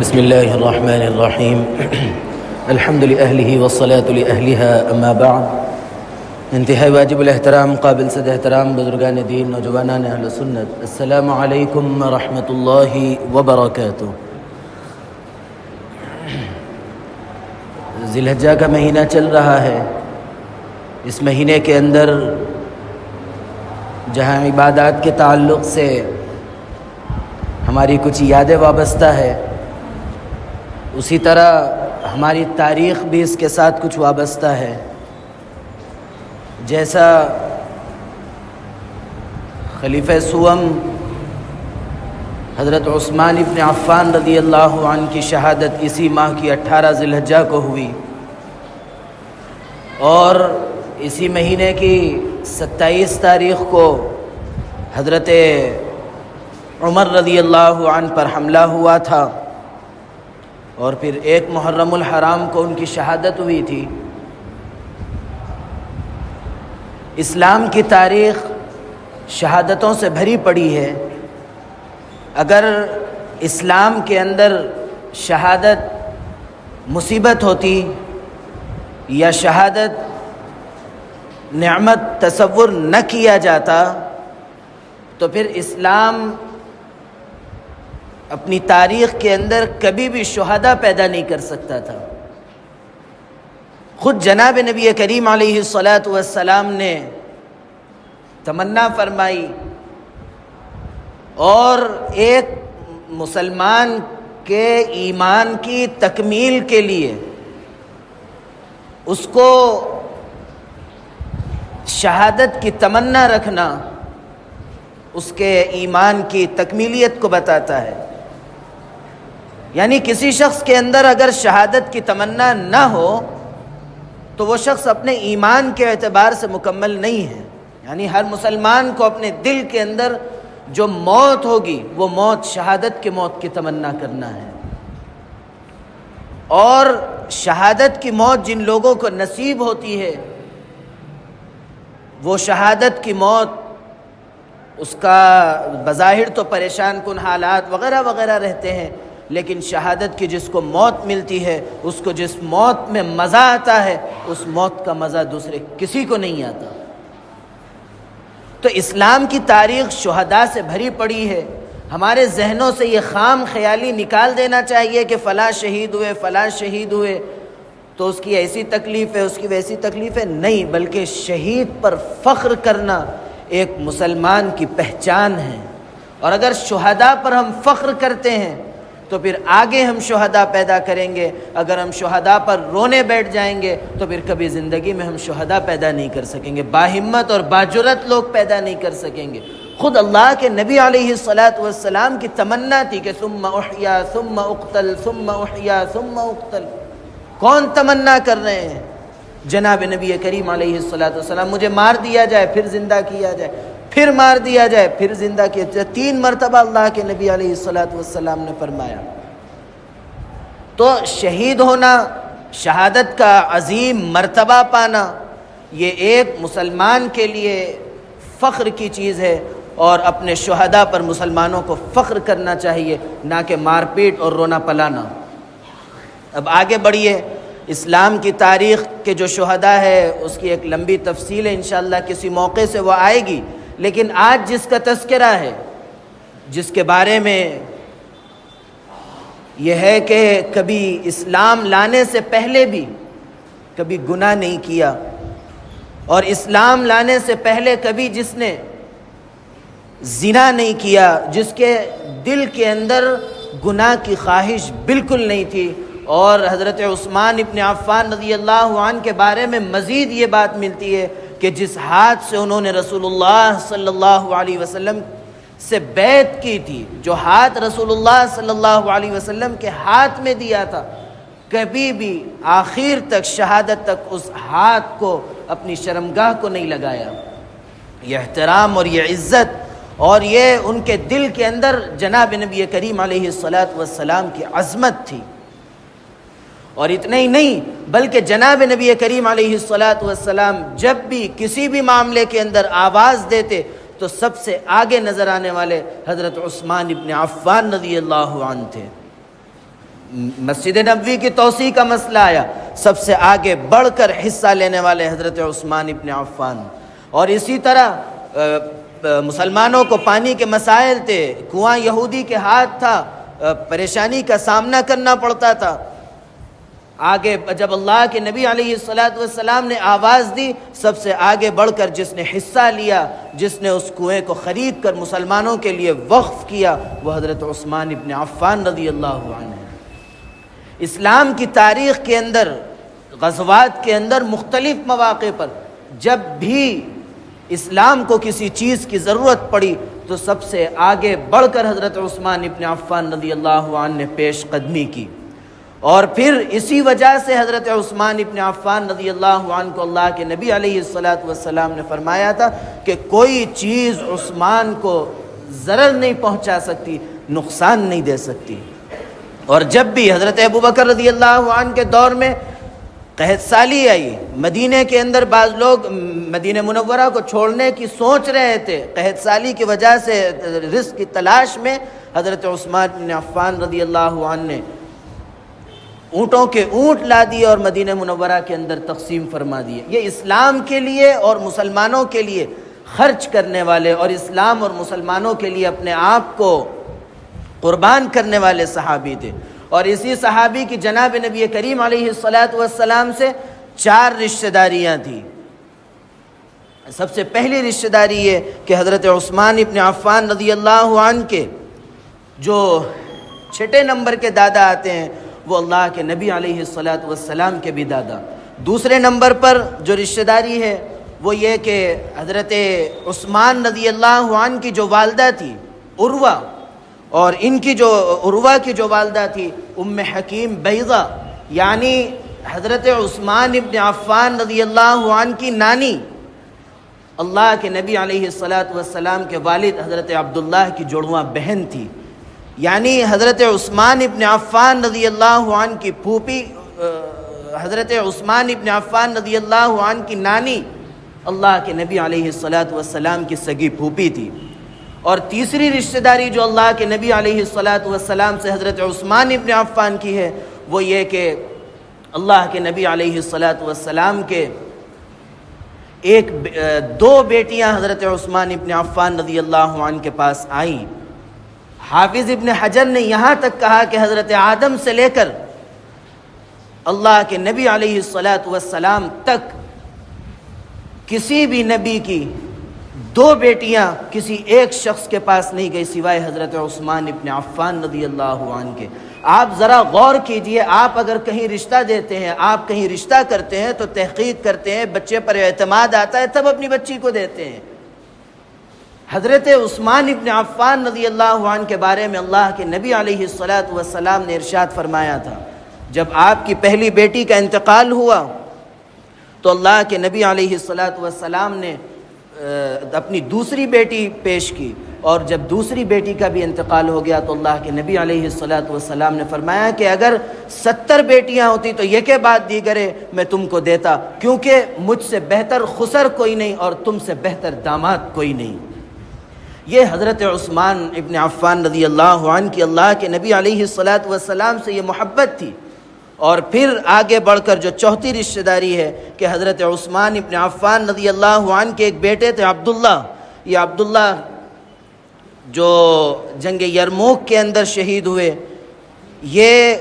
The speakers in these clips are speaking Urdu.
بسم اللہ الرحمن الرحیم الحمد لأہلہ والصلاة لأہلها اما بعد انتہائی واجب الاحترام قابل صد احترام بزرگان دین نوجوانان اہل سنت، السلام علیکم ورحمۃ اللہ وبرکاتہ۔ ذی الحجہ کا مہینہ چل رہا ہے۔ اس مہینے کے اندر جہاں عبادات کے تعلق سے ہماری کچھ یادیں وابستہ ہے، اسی طرح ہماری تاریخ بھی اس کے ساتھ کچھ وابستہ ہے۔ جیسا خلیفہ سوم حضرت عثمان ابن عفان رضی اللہ عنہ کی شہادت اسی ماہ کی 18 ذی الحجہ کو ہوئی، اور اسی مہینے کی 27 تاریخ کو حضرت عمر رضی اللہ عنہ پر حملہ ہوا تھا، اور پھر 1 محرم الحرام کو ان کی شہادت ہوئی تھی۔ اسلام کی تاریخ شہادتوں سے بھری پڑی ہے۔ اگر اسلام کے اندر شہادت مصیبت ہوتی یا شہادت نعمت تصور نہ کیا جاتا تو پھر اسلام اپنی تاریخ کے اندر کبھی بھی شہداء پیدا نہیں کر سکتا تھا۔ خود جناب نبی کریم علیہ الصلاۃ والسلام نے تمنا فرمائی، اور ایک مسلمان کے ایمان کی تکمیل کے لیے اس کو شہادت کی تمنا رکھنا اس کے ایمان کی تکمیلیت کو بتاتا ہے۔ یعنی کسی شخص کے اندر اگر شہادت کی تمنا نہ ہو تو وہ شخص اپنے ایمان کے اعتبار سے مکمل نہیں ہے۔ یعنی ہر مسلمان کو اپنے دل کے اندر جو موت ہوگی وہ موت شہادت کی موت کی تمنا کرنا ہے، اور شہادت کی موت جن لوگوں کو نصیب ہوتی ہے وہ شہادت کی موت اس کا بظاہر تو پریشان کن حالات وغیرہ وغیرہ رہتے ہیں، لیکن شہادت کی جس کو موت ملتی ہے، اس کو جس موت میں مزہ آتا ہے، اس موت کا مزہ دوسرے کسی کو نہیں آتا۔ تو اسلام کی تاریخ شہداء سے بھری پڑی ہے۔ ہمارے ذہنوں سے یہ خام خیالی نکال دینا چاہیے کہ فلاں شہید ہوئے، فلاں شہید ہوئے تو اس کی ایسی تکلیف ہے، اس کی ویسی تکلیف ہے، نہیں، بلکہ شہید پر فخر کرنا ایک مسلمان کی پہچان ہے۔ اور اگر شہداء پر ہم فخر کرتے ہیں تو پھر آگے ہم شہداء پیدا کریں گے۔ اگر ہم شہداء پر رونے بیٹھ جائیں گے تو پھر کبھی زندگی میں ہم شہداء پیدا نہیں کر سکیں گے، باہمت اور باجرت لوگ پیدا نہیں کر سکیں گے۔ خود اللہ کے نبی علیہ الصلاۃ والسلام کی تمنا تھی کہ ثم احیا ثم اقتل ثم احیا ثم اقتل۔ کون تمنا کر رہے ہیں؟ جناب نبی کریم علیہ الصلاۃ والسلام، مجھے مار دیا جائے پھر زندہ کیا جائے، پھر مار دیا جائے پھر زندہ کیا جائے۔ 3 مرتبہ اللہ کے نبی علیہ الصلاۃ والسلام نے فرمایا۔ تو شہید ہونا، شہادت کا عظیم مرتبہ پانا، یہ ایک مسلمان کے لیے فخر کی چیز ہے، اور اپنے شہداء پر مسلمانوں کو فخر کرنا چاہیے، نہ کہ مار پیٹ اور رونا پلانا۔ اب آگے بڑھیے۔ اسلام کی تاریخ کے جو شہداء ہے اس کی ایک لمبی تفصیل ہے، انشاءاللہ کسی موقع سے وہ آئے گی، لیکن آج جس کا تذکرہ ہے، جس کے بارے میں یہ ہے کہ کبھی اسلام لانے سے پہلے بھی کبھی گناہ نہیں کیا، اور اسلام لانے سے پہلے کبھی جس نے زنا نہیں کیا، جس کے دل کے اندر گناہ کی خواہش بالکل نہیں تھی، اور حضرت عثمان ابن عفان رضی اللہ عنہ کے بارے میں مزید یہ بات ملتی ہے کہ جس ہاتھ سے انہوں نے رسول اللہ صلی اللہ علیہ وسلم سے بیعت کی تھی، جو ہاتھ رسول اللہ صلی اللہ علیہ وسلم کے ہاتھ میں دیا تھا، کبھی بھی آخر تک شہادت تک اس ہاتھ کو اپنی شرمگاہ کو نہیں لگایا۔ یہ احترام اور یہ عزت اور یہ ان کے دل کے اندر جناب نبی کریم علیہ الصلاۃ والسلام کی عظمت تھی۔ اور اتنا ہی نہیں بلکہ جناب نبی کریم علیہ الصلاۃ والسلام جب بھی کسی بھی معاملے کے اندر آواز دیتے تو سب سے آگے نظر آنے والے حضرت عثمان ابن عفان رضی اللہ عنہ تھے۔ مسجد نبوی کی توسیع کا مسئلہ آیا، سب سے آگے بڑھ کر حصہ لینے والے حضرت عثمان ابن عفان. اور اسی طرح مسلمانوں کو پانی کے مسائل تھے، کنواں یہودی کے ہاتھ تھا، پریشانی کا سامنا کرنا پڑتا تھا. آگے جب اللہ کے نبی علیہ السلام نے آواز دی، سب سے آگے بڑھ کر جس نے حصہ لیا، جس نے اس کنویں کو خرید کر مسلمانوں کے لیے وقف کیا، وہ حضرت عثمان ابن عفان رضی اللہ عنہ. اسلام کی تاریخ کے اندر، غزوات کے اندر مختلف مواقع پر جب بھی اسلام کو کسی چیز کی ضرورت پڑی تو سب سے آگے بڑھ کر حضرت عثمان ابن عفان رضی اللہ عنہ نے پیش قدمی کی. اور پھر اسی وجہ سے حضرت عثمان ابن عفان رضی اللہ عنہ کو اللہ کے نبی علیہ السلام نے فرمایا تھا کہ کوئی چیز عثمان کو ضرر نہیں پہنچا سکتی، نقصان نہیں دے سکتی. اور جب بھی حضرت ابوبکر رضی اللہ عنہ کے دور میں قحط سالی آئی، مدینے کے اندر بعض لوگ مدینہ منورہ کو چھوڑنے کی سوچ رہے تھے، قحط سالی کی وجہ سے رزق کی تلاش میں حضرت عثمان بن عفان رضی اللہ عنہ نے اونٹوں کے اونٹ لا دیے اور مدینہ منورہ کے اندر تقسیم فرما دیے. یہ اسلام کے لیے اور مسلمانوں کے لیے خرچ کرنے والے اور اسلام اور مسلمانوں کے لیے اپنے آپ کو قربان کرنے والے صحابی تھے. اور اسی صحابی کی جناب نبی کریم علیہ السلام سے 4 رشتہ داریاں تھیں. سب سے پہلی رشتہ داری یہ کہ حضرت عثمان ابن عفان رضی اللہ عنہ کے جو 6 نمبر کے دادا آتے ہیں وہ اللہ کے نبی علیہ السلام کے بھی دادا. دوسرے نمبر پر جو رشتہ داری ہے وہ یہ کہ حضرت عثمان رضی اللہ عنہ کی جو والدہ تھی عروہ، اور ان کی جو عروہ کی جو والدہ تھی ام حکیم بیضہ، یعنی حضرت عثمان ابن عفان رضی اللہ عنہ کی نانی اللہ کے نبی علیہ السلام کے والد حضرت عبداللہ کی جڑواں بہن تھی. یعنی حضرت عثمان ابن عفان رضی اللہ عنہ کی پھوپھی حضرت عثمان ابن عفان رضی اللہ عنہ کی نانی اللہ کے نبی علیہ السلام کی سگی پھوپھی تھی. اور تیسری رشتہ داری جو اللہ کے نبی علیہ السلام سے حضرت عثمان ابن عفان کی ہے وہ یہ کہ اللہ کے نبی علیہ السلام کے 2 بیٹیاں حضرت عثمان ابن عفان رضی اللہ عنہ کے پاس آئیں. حافظ ابن حجر نے یہاں تک کہا کہ حضرت آدم سے لے کر اللہ کے نبی علیہ السلام تک کسی بھی نبی کی 2 بیٹیاں کسی ایک شخص کے پاس نہیں گئی سوائے حضرت عثمان ابن عفان رضی اللہ عنہ کے. آپ ذرا غور کیجئے، آپ اگر کہیں رشتہ دیتے ہیں، آپ کہیں رشتہ کرتے ہیں تو تحقیق کرتے ہیں، بچے پر اعتماد آتا ہے تب اپنی بچی کو دیتے ہیں. حضرت عثمان ابن عفان رضی اللہ عنہ کے بارے میں اللہ کے نبی علیہ السلام نے ارشاد فرمایا تھا، جب آپ کی پہلی بیٹی کا انتقال ہوا تو اللہ کے نبی علیہ السلام نے اپنی دوسری بیٹی پیش کی، اور جب دوسری بیٹی کا بھی انتقال ہو گیا تو اللہ کے نبی علیہ السلام نے فرمایا کہ اگر 70 بیٹیاں ہوتی تو یہ کے بعد دیگرے میں تم کو دیتا، کیونکہ مجھ سے بہتر خسر کوئی نہیں اور تم سے بہتر داماد کوئی نہیں. یہ حضرت عثمان ابن عفان رضی اللہ عنہ کی اللہ کے نبی علیہ السلام سے یہ محبت تھی. اور پھر آگے بڑھ کر جو 4تھی رشتہ داری ہے کہ حضرت عثمان ابن عفان رضی اللہ عنہ کے ایک بیٹے تھے عبداللہ. یہ عبداللہ جو جنگ یرموک کے اندر شہید ہوئے، یہ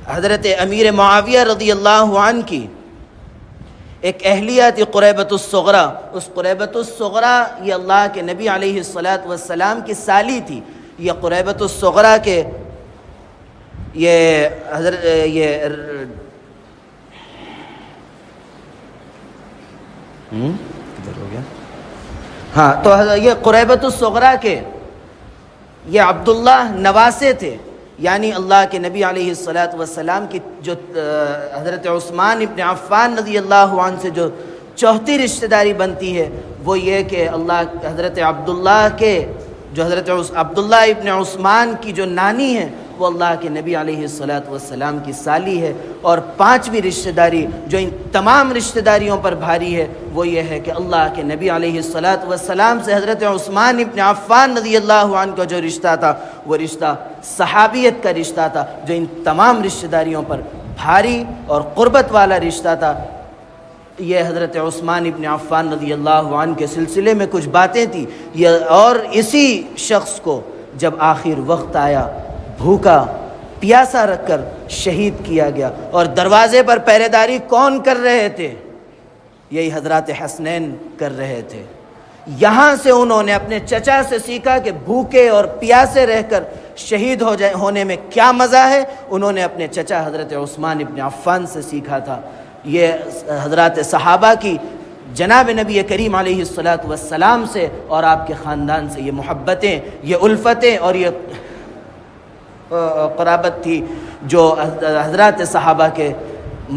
حضرت امیر معاویہ رضی اللہ عنہ کی ایک اہلیہ تھی قریبۃ الصغریٰ. اس قریبۃ الصغریٰ یہ اللہ کے نبی علیہ السلام کی سالی تھی. یہ قریبۃ الصغریٰ کے یہ حضرت کدھر ہو گیا؟ ہاں، تو یہ قریبۃ الصغریٰ کے یہ عبداللہ نواسے تھے، یعنی اللہ کے نبی علیہ السلام کی جو حضرت عثمان ابن عفان رضی اللہ عنہ سے جو 4تھی رشتہ داری بنتی ہے وہ یہ کہ حضرت عبداللہ کے جو حضرت عبداللہ ابن عثمان کی جو نانی ہے وہ اللہ کے نبی علیہ الصلوۃ والسلام کی سالی ہے۔ اور پانچویں رشتہ داری جو ان تمام رشتہ داریوں پر بھاری ہے وہ یہ ہے کہ اللہ کے نبی علیہ الصلوۃ والسلام سے حضرت عثمان ابن عفان رضی اللہ عنہ کا جو رشتہ تھا وہ رشتہ صحابیت کا رشتہ تھا، جو ان تمام رشتہ داریوں پر بھاری اور قربت والا رشتہ تھا۔ یہ حضرت عثمان ابن عفان رضی اللہ عنہ کے سلسلے میں کچھ باتیں تھیں، اور اسی شخص کو جب آخر وقت آیا بھوکا پیاسا رکھ کر شہید کیا گیا، اور دروازے پر پہرے داری کون کر رہے تھے؟ یہی حضرات حسنین کر رہے تھے۔ یہاں سے انہوں نے اپنے چچا سے سیکھا کہ بھوکے اور پیاسے رہ کر شہید ہونے میں کیا مزہ ہے، انہوں نے اپنے چچا حضرت عثمان ابن عفان سے سیکھا تھا۔ یہ حضرات صحابہ کی جناب نبی کریم علیہ الصلوۃ والسلام سے اور آپ کے خاندان سے یہ محبتیں، یہ الفتیں اور یہ قرابت تھی جو حضرات صحابہ کے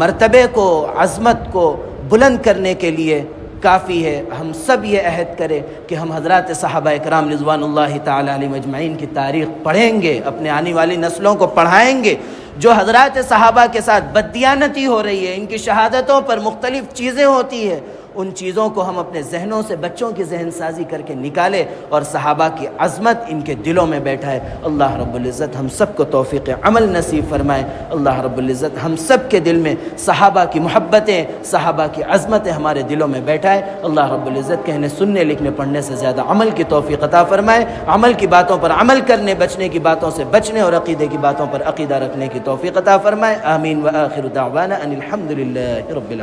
مرتبے کو، عظمت کو بلند کرنے کے لیے کافی ہے۔ ہم سب یہ عہد کریں کہ ہم حضرات صحابہ اکرام رضوان اللہ تعالی علیہم اجمعین کی تاریخ پڑھیں گے، اپنے آنے والی نسلوں کو پڑھائیں گے۔ جو حضرات صحابہ کے ساتھ بددیانتی ہو رہی ہے، ان کی شہادتوں پر مختلف چیزیں ہوتی ہیں، ان چیزوں کو ہم اپنے ذہنوں سے بچوں کی ذہن سازی کر کے نکالے اور صحابہ کی عظمت ان کے دلوں میں بیٹھائے۔ اللہ رب العزت ہم سب کو توفیق عمل نصیب فرمائے۔ اللہ رب العزت ہم سب کے دل میں صحابہ کی محبتیں، صحابہ کی عظمتیں ہمارے دلوں میں بیٹھائے۔ اللہ رب العزت کہنے سننے لکھنے پڑھنے سے زیادہ عمل کی توفیق عطا فرمائے، عمل کی باتوں پر عمل کرنے، بچنے کی باتوں سے بچنے اور عقیدے کی باتوں پر عقیدہ رکھنے کی توفیق عطا فرمائے۔ آمین وآخر دعوانا ان الحمد للہ رب العالمین۔